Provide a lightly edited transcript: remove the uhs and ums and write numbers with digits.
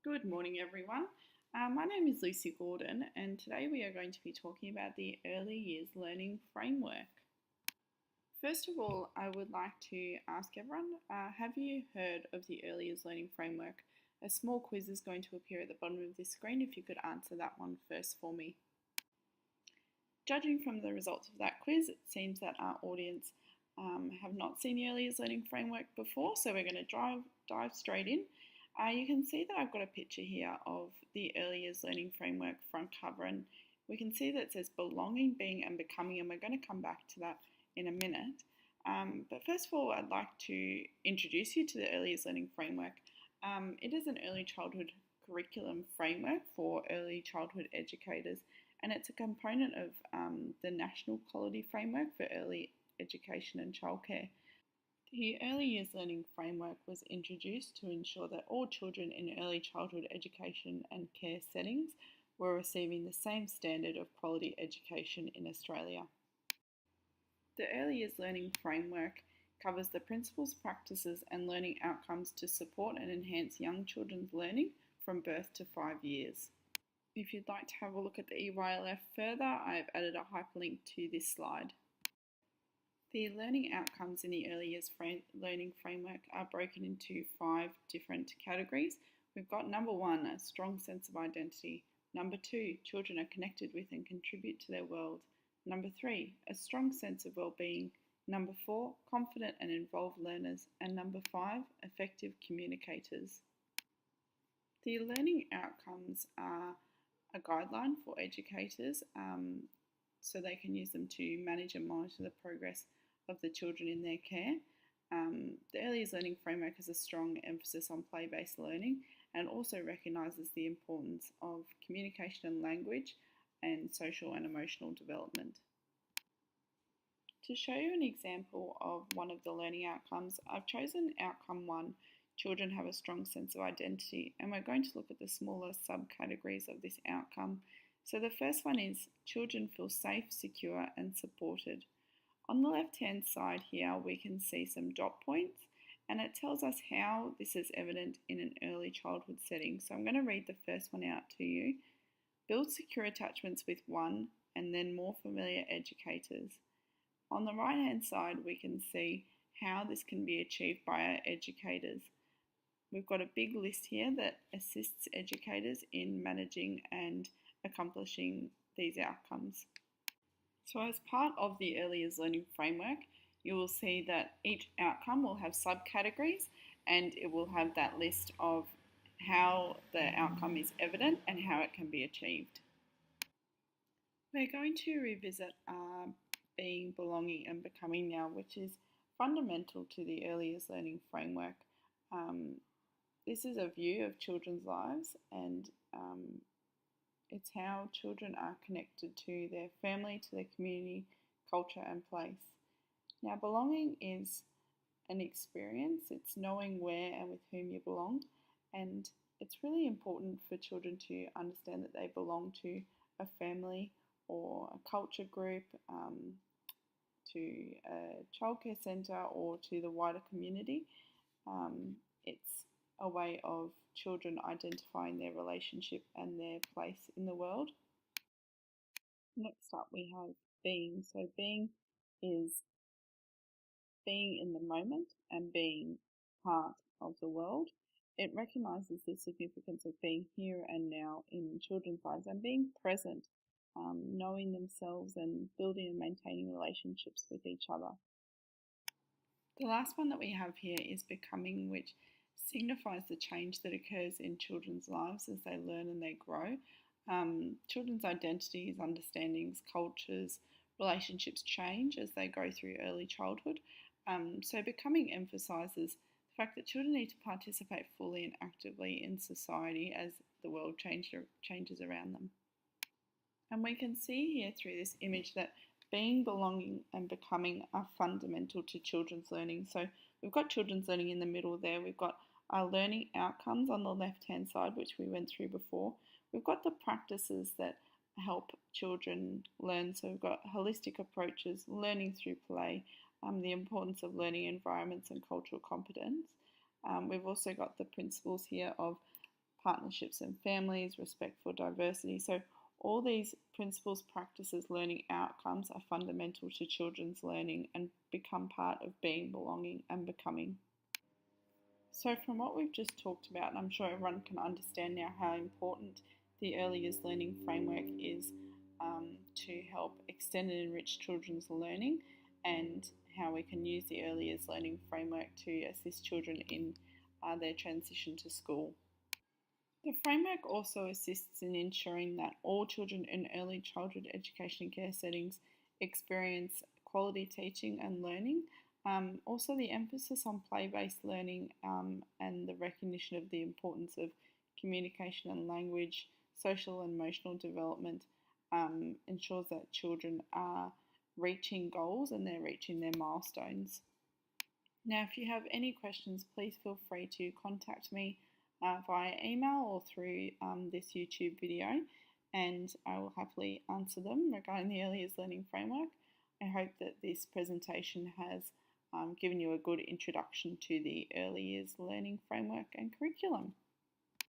Good morning, everyone. My name is Lucy Gordon, and today we are going to be talking about the Early Years Learning Framework. First of all, I would like to ask everyone, have you heard of the Early Years Learning Framework? A small quiz is going to appear at the bottom of this screen if you could answer that one first for me. Judging from the results of that quiz, it seems that our audience have not seen the Early Years Learning Framework before, so we're going to dive straight in. You can see that I've got a picture here of the Early Years Learning Framework front cover, and we can see that it says belonging, being and becoming, and we're going to come back to that in a minute. But first of all, I'd like to introduce you to the Early Years Learning Framework. It is an early childhood curriculum framework for early childhood educators, and it's a component of the National Quality Framework for Early Education and Childcare. The Early Years Learning Framework was introduced to ensure that all children in early childhood education and care settings were receiving the same standard of quality education in Australia. The Early Years Learning Framework covers the principles, practices and learning outcomes to support and enhance young children's learning from birth to 5 years. If you'd like to have a look at the EYLF further, I've added a hyperlink to this slide. The learning outcomes in the Early Years Learning Framework are broken into 5 different categories. We've got number 1, a strong sense of identity. Number 2, children are connected with and contribute to their world. Number 3, a strong sense of well-being. Number 4, confident and involved learners. And number 5, effective communicators. The learning outcomes are a guideline for educators so they can use them to manage and monitor the progress of the children in their care. The Early Years Learning Framework has a strong emphasis on play-based learning and also recognises the importance of communication and language and social and emotional development. To show you an example of one of the learning outcomes, I've chosen outcome 1, children have a strong sense of identity, and we're going to look at the smaller subcategories of this outcome. So the first one is children feel safe, secure and supported. On the left-hand side here, we can see some dot points, and it tells us how this is evident in an early childhood setting. So I'm going to read the first one out to you. Build secure attachments with one and then more familiar educators. On the right-hand side, we can see how this can be achieved by our educators. We've got a big list here that assists educators in managing and accomplishing these outcomes. So as part of the Early Years Learning Framework, you will see that each outcome will have subcategories and it will have that list of how the outcome is evident and how it can be achieved. We're going to revisit being, belonging and becoming now, which is fundamental to the Early Years Learning Framework. This is a view of children's lives, and it's how children are connected to their family, to their community, culture and place. Now, belonging is an experience. It's knowing where and with whom you belong, and it's really important for children to understand that they belong to a family or a culture group, to a childcare centre or to the wider community. It's a way of children identifying their relationship and their place in the world. Next up we have being. So being is being in the moment and being part of the world. It recognises the significance of being here and now in children's lives and being present, knowing themselves and building and maintaining relationships with each other. The last one that we have here is becoming, which signifies the change that occurs in children's lives as they learn and they grow. Children's identities, understandings, cultures, relationships change as they go through early childhood. So becoming emphasises the fact that children need to participate fully and actively in society as the world changes around them. And we can see here through this image that being, belonging and becoming are fundamental to children's learning. So we've got children's learning in the middle there. We've got our learning outcomes on the left-hand side, which we went through before. We've got the practices that help children learn. So we've got holistic approaches, learning through play, the importance of learning environments and cultural competence. We've also got the principles here of partnerships and families, respect for diversity. So all these principles, practices, learning outcomes are fundamental to children's learning and become part of being, belonging and becoming. So from what we've just talked about, I'm sure everyone can understand now how important the early years learning framework is to help extend and enrich children's learning, and how we can use the early years learning framework to assist children in their transition to school. The framework also assists in ensuring that all children in early childhood education and care settings experience quality teaching and learning. Also, the emphasis on play-based learning and the recognition of the importance of communication and language, social and emotional development ensures that children are reaching goals and they're reaching their milestones. Now, if you have any questions, please feel free to contact me via email or through this YouTube video, and I will happily answer them regarding the Early Years Learning Framework. I hope that this presentation has given you a good introduction to the Early Years Learning Framework and curriculum.